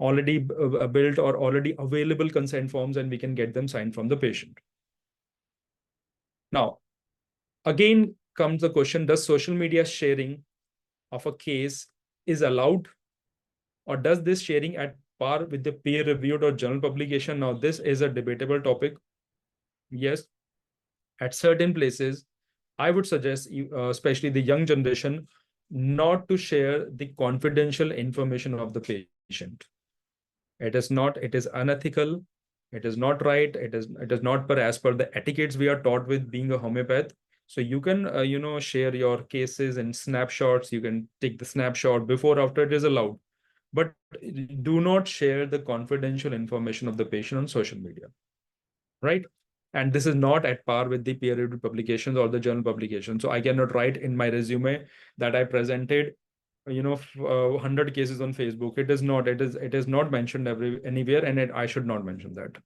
already built or already available consent forms, and we can get them signed from the patient. Now, again comes the question, does social media sharing of a case is allowed, or does this sharing at par with the peer-reviewed or journal publication? Now, this is a debatable topic. Yes, at certain places, I would suggest, especially the young generation, not to share the confidential information of the patient. It is unethical. It is not right. It is not as per the etiquettes we are taught with being a homeopath. So you can, share your cases and snapshots. You can take the snapshot before, after, it is allowed. But do not share the confidential information of the patient on social media, right? And this is not at par with the peer-reviewed publications or the journal publications. So I cannot write in my resume that I presented 100 cases on Facebook. It is not. It is not mentioned anywhere, and I should not mention that.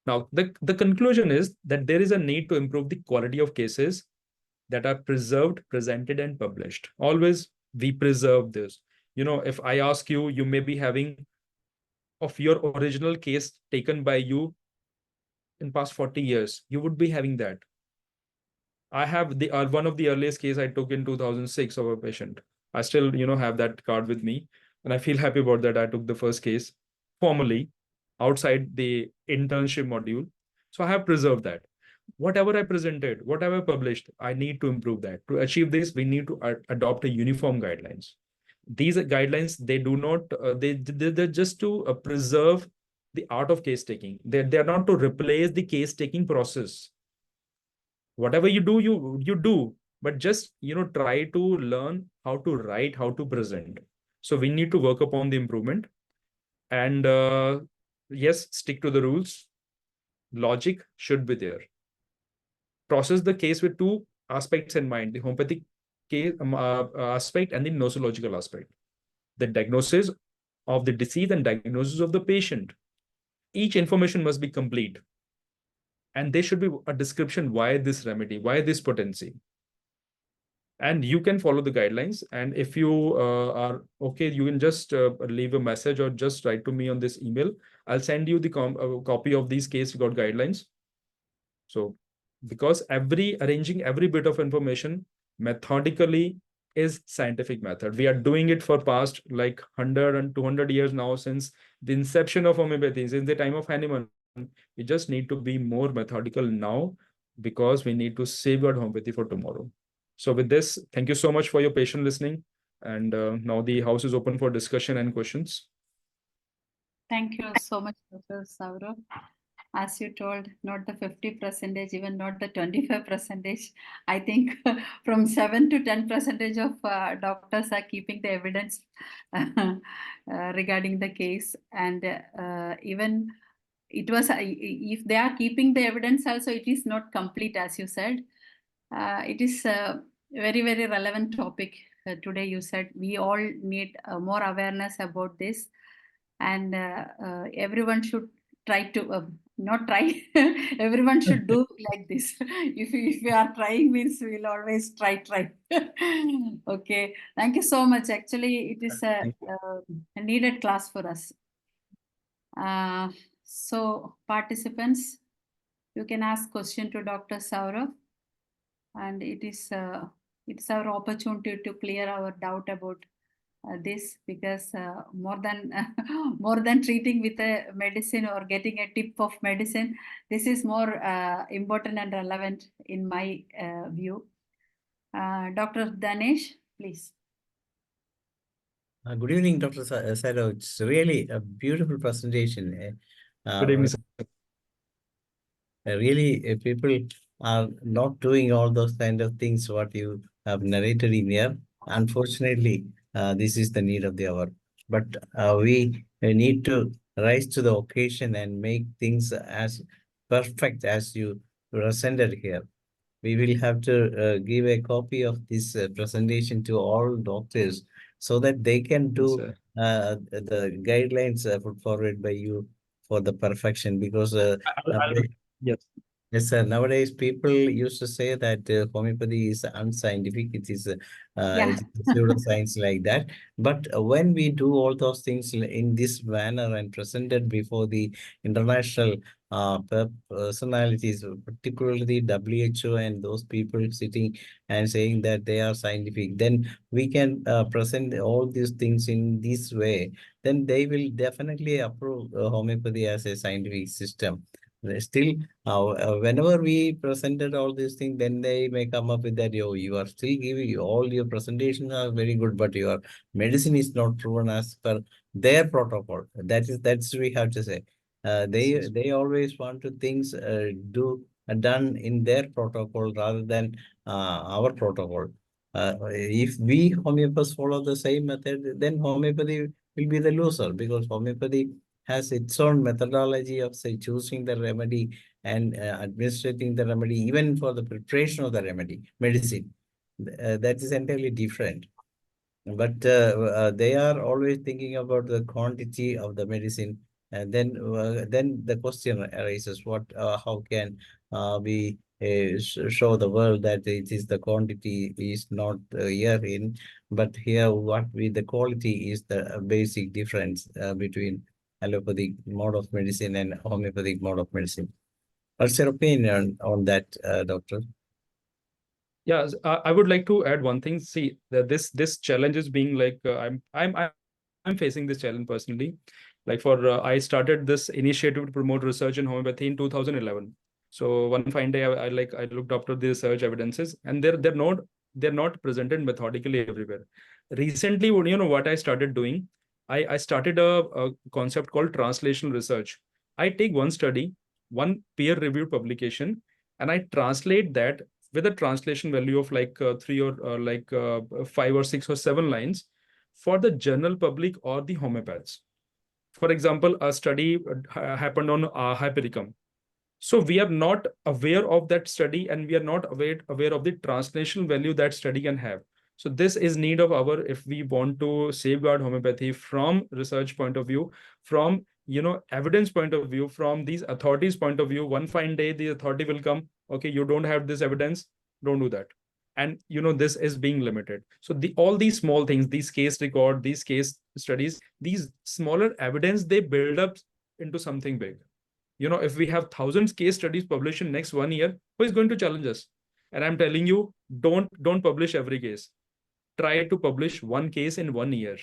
Now, the conclusion is that there is a need to improve the quality of cases that are preserved, presented, and published. Always we preserve this. If I ask you, you may be having of your original case taken by you in past 40 years, you would be having that. I have the one of the earliest case I took in 2006 of a patient. I still, have that card with me, and I feel happy about that. I took the first case formally outside the internship module. So I have preserved that. Whatever I presented, whatever I published, I need to improve that. To achieve this, we need to adopt a uniform guidelines. These guidelines, they do not, they're just to preserve the art of case taking. They're not to replace the case taking process. Whatever you do, you do, but just try to learn how to write, how to present. So we need to work upon the improvement, and yes, stick to the rules. Logic should be there. Process the case with two aspects in mind: the homeopathic case aspect and the nosological aspect. The diagnosis of the disease and diagnosis of the patient. Each information must be complete, and there should be a description: why this remedy, why this potency. And you can follow the guidelines. And if you are okay, you can just leave a message or just write to me on this email. I'll send you the copy of these case record guidelines. So because arranging every bit of information methodically is scientific method. We are doing it for past like 100 and 200 years now, since the inception of homeopathy, since the time of Hahnemann. We just need to be more methodical now, because we need to safeguard homeopathy for tomorrow. So with this, thank you so much for your patient listening. And now the house is open for discussion and questions. Thank you so much, Dr. Saurav. As you told, not the 50%, even not the 25%. I think from 7 to 10% of doctors are keeping the evidence regarding the case. And even it was, if they are keeping the evidence also, it is not complete, as you said. It is a very, very relevant topic today. You said we all need more awareness about this, and everyone should try to not try. Everyone should do like this. If we are trying, means we'll always try. Okay, thank you so much. Actually, it is a needed class for us. So participants, you can ask question to Dr. Saurav, and it's our opportunity to clear our doubt about this, because more than treating with a medicine or getting a tip of medicine, this is more important and relevant in my view. Dr. Danesh, please. Good evening, Dr. Saurav. It's really a beautiful presentation. Good evening, sir. Really, people are not doing all those kind of things what you have narrated in here. Unfortunately, this is the need of the hour. But we need to rise to the occasion and make things as perfect as you presented here. We will have to give a copy of this presentation to all doctors so that they can do the guidelines put forward by you for the perfection, because yes. Yes, sir. Nowadays, people used to say that homeopathy is unscientific. It is pseudoscience like that. But when we do all those things in this manner and presented before the international personalities, particularly WHO and those people sitting and saying that they are scientific, then we can present all these things in this way. Then they will definitely approve homeopathy as a scientific system. Still, whenever we presented all these things, then they may come up with that, you are still giving, all your presentations are very good, but your medicine is not proven as per their protocol. That's we have to say. They always want to do done in their protocol rather than our protocol. If we homeopaths follow the same method, then homeopathy will be the loser, because homeopathy has its own methodology of, say, choosing the remedy and administrating the remedy, even for the preparation of the remedy, medicine. That is entirely different. But they are always thinking about the quantity of the medicine, and then the question arises: how can we show the world that it is the quantity is not here in, but here the quality is the basic difference between allopathic mode of medicine and homeopathic mode of medicine. What's your opinion on that, doctor? Yeah, I would like to add one thing. See, that this challenge is being like I'm facing this challenge personally. Like I started this initiative to promote research in homeopathy in 2011. So one fine day, I looked after the research evidences, and they're not presented methodically everywhere. Recently, what I started doing, I started a concept called translational research. I take one study, one peer-reviewed publication, and I translate that with a translation value of like 3 or 5 or 6 or 7 lines for the general public or the homeopaths. For example, a study happened on hypericum. So we are not aware of that study, and we are not aware of the translational value that study can have. So this is need of our, if we want to safeguard homeopathy from research point of view, from evidence point of view, from these authorities point of view. One fine day, the authority will come, okay, you don't have this evidence, don't do that. And this is being limited. So all these small things, these case record, these case studies, these smaller evidence, they build up into something big. If we have thousands case studies published in next 1 year, who is going to challenge us? And I'm telling you, don't publish every case. Try to publish one case in 1 year.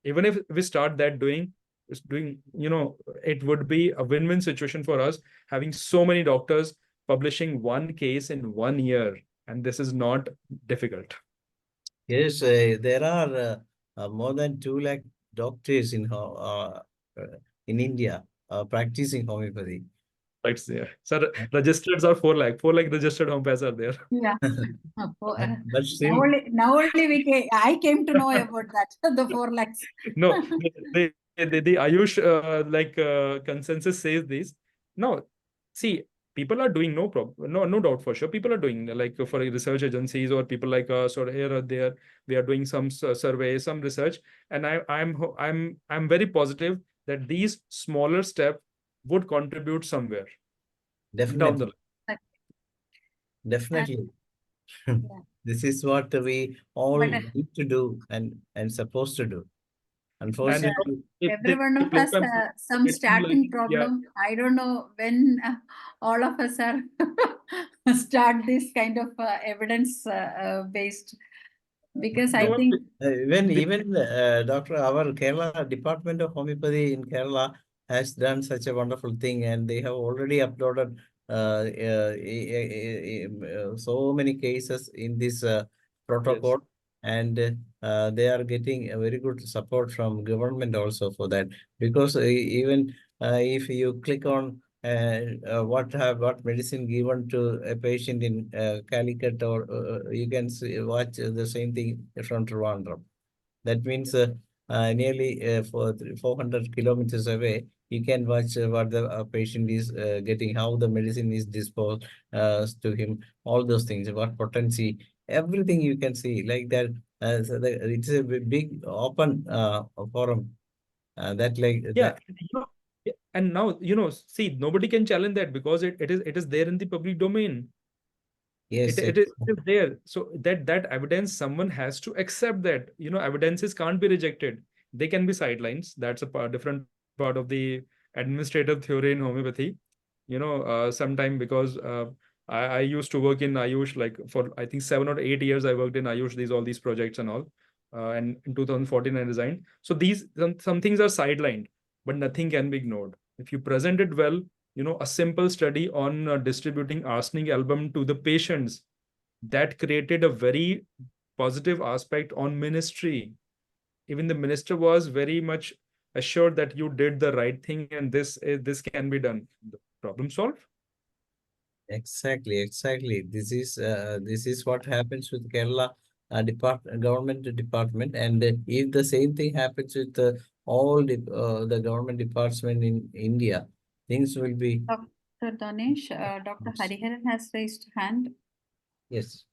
Even if we start that doing, it would be a win-win situation for us, having so many doctors publishing one case in 1 year. And this is not difficult. Yes, there are more than 2 lakh doctors in India practicing homeopathy. Right there. So registered are 4 lakh. 4 lakh registered homeopaths are there. Yeah. But still, Now only I came to know about that, the 4 lakhs. No, the Ayush consensus says this. No, see, people are doing no problem, no doubt for sure. People are doing, like, for research agencies or people like us or here or there, we are doing some survey, some research, and I'm very positive that these smaller steps would contribute somewhere down the definitely, line. definitely. Yeah. This is what we all But need to do and supposed to do. And Unfortunately, every one of us some it's like, starting problem. I don't know when all of us are start this kind of evidence based, because I think even Doctor, our Kerala Department of Homeopathy in Kerala has done such a wonderful thing, and they have already uploaded so many cases in this protocol, and they are getting a very good support from government also for that, because even if you click on what medicine given to a patient in Calicut, or you can watch the same thing from Trivandrum. That means nearly 400 kilometers away, you can watch what the patient is getting, how the medicine is disposed to him, all those things, what potency, everything you can see like that. So it's a big open forum that like yeah, that. and now see, nobody can challenge that because it is there in the public domain. Yes, It is there. So that evidence, someone has to accept that. Evidences can't be rejected. They can be sidelines. That's a different part of the administrative theory in homeopathy. Sometime, because I used to work in Ayush, like for I think 7 or 8 years I worked in Ayush, all these projects and all. And in 2014 I resigned. So some things are sidelined, but nothing can be ignored. If you present it well, a simple study on distributing arsenic album to the patients, that created a very positive aspect on ministry. Even the minister was very much assured that you did the right thing, and this can be done. The problem solved. Exactly. This is what happens with Kerala government department, and if the same thing happens with all the government departments in India, things will be Dr. Danesh, Dr. Yes. Hariharan has raised hand. yes.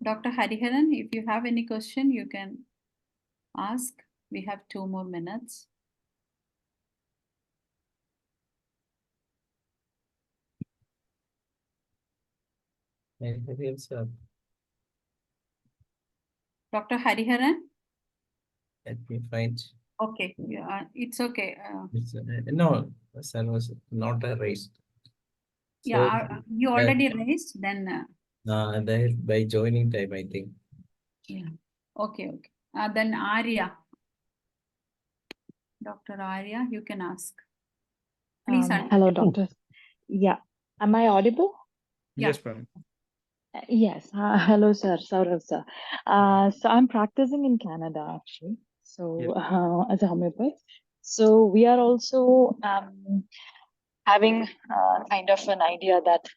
Dr. Hariharan, if you have any question, you can ask. We have 2 more minutes. Anybody else? Dr. Hariharan? Let me find. Okay, yeah, it's okay. No, sir was not raised. Yeah, So you already raised, then that by joining time, I think. yeah. Okay. Then Arya. Dr. Arya, you can ask. Please Hello, doctor. Yeah. Am I audible? Yeah. Yes, ma'am. Yes. Hello, sir. SAURAV, sir. So I'm practicing in Canada, actually. So as a homeopath. So we are also having kind of an idea that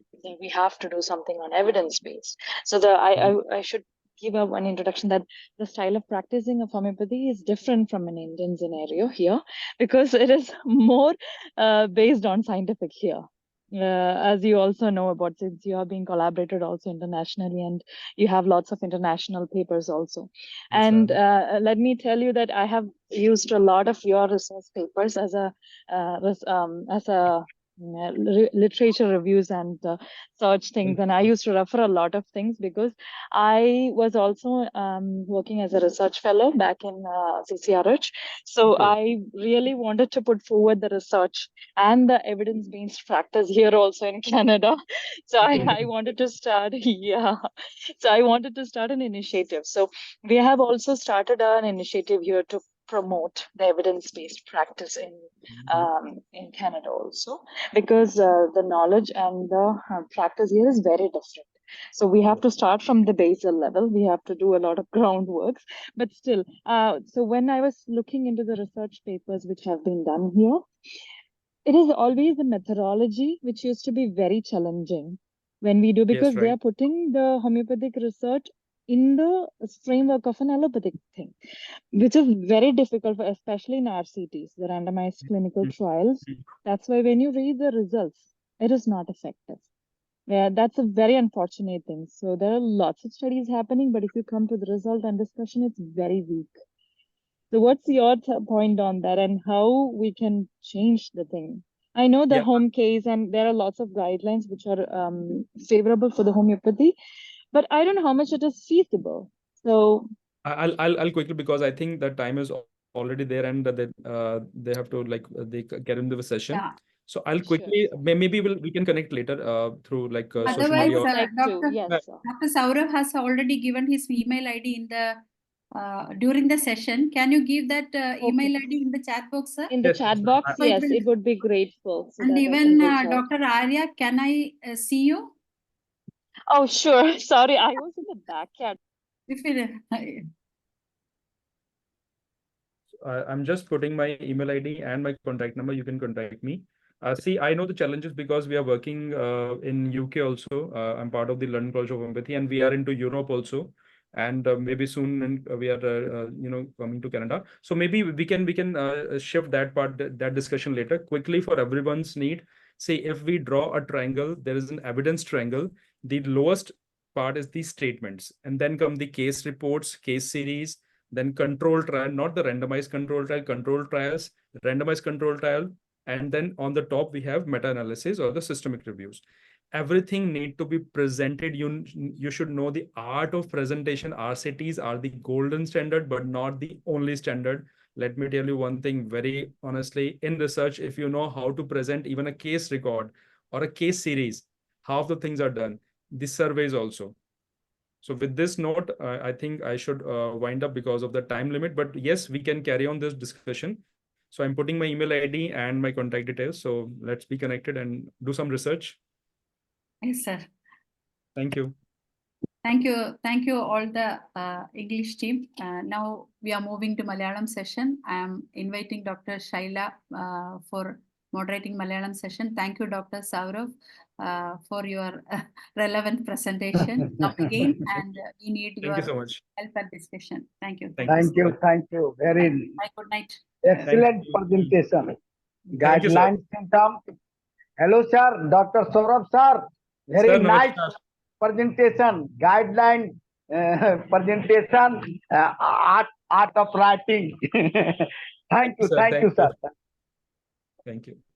we have to do something on evidence based. So I should give up one introduction that the style of practicing of homeopathy is different from an Indian scenario here because it is more based on scientific here. As you also know about, since you are being collaborated also internationally and you have lots of international papers also. Yes, And ma'am. let me tell you that I have used a lot of your research papers as a literature reviews and search things, and I used to refer a lot of things because I was also working as a research fellow back in CCRH. So Okay. I really wanted to put forward the research and the evidence-based practice here also in Canada. So I wanted to start, yeah. So I wanted to start an initiative. So we have also started an initiative here to promote the evidence-based practice in Canada also, because the knowledge and the practice here is very different. So we have to start from the basal level. We have to do a lot of groundwork, but still. So when I was looking into the research papers which have been done here, it is always the methodology which used to be very challenging when we do, because Yes, they right. are putting the homeopathic research in the framework of an allopathic thing, which is very difficult, for, especially in RCTs, the randomized clinical trials. That's why when you read the results, it is not effective. Yeah, that's a very unfortunate thing. So there are lots of studies happening, but if you come to the result and discussion, it's very weak. So what's your point on that, and how we can change the thing? I know the Yeah. home case, and there are lots of guidelines which are favorable for the homeopathy, but I don't know how much it is feasible. So I'll quickly, because I think the time is already there and they have to they get into the session. Yeah. So I'll sure. quickly maybe we can connect later through social Otherwise, I media. would like to, yes, sir. Dr. Saurav has already given his email ID in the during the session. Can you give that email ID in the chat box, sir? In the Yes, chat sir. box, So it yes, will- it would be grateful so And that I even can reach out. Dr. Arya, can I see you? Oh, sure. Sorry, I was in the backyard. If it, I'm just putting my email ID and my contact number. You can contact me. See, I know the challenges because we are working in UK also. I'm part of the London College of Homeopathy, and we are into Europe also. And maybe soon we are, coming to Canada. So maybe we can shift that part, that discussion later. Quickly for everyone's need. Say if we draw a triangle, there is an evidence triangle. The lowest part is the statements, and then come the case reports, case series, then control trial, not the randomized control trials, randomized control trial. And then on the top, we have meta-analysis or the systemic reviews. Everything need to be presented. You should know the art of presentation. RCTs are the golden standard, but not the only standard. Let me tell you one thing very honestly, in research, if you know how to present even a case record or a case series, half the things are done. The surveys also. So with this note, I think I should wind up because of the time limit. But yes, we can carry on this discussion. So I'm putting my email ID and my contact details. So let's be connected and do some research. yes, sir. Thank you. Thank you all the English team. Now we are moving to Malayalam session. I am inviting Dr. Shaila for moderating Malayalam session. Thank you, Dr. Saurav, for your relevant presentation. Come again, and we need Thank you your so much. help and discussion. Thank you. Thank Thank you. Thank you. Very Bye. Good night. excellent you. presentation. Thank you, sir. Guidelines in terms. Hello, sir. Dr. Saurabh, sir. Very Sir, nice namaskar. presentation. Guideline presentation. Art of writing. Thank you. Sir, Thank you, thank you. sir. Thank you.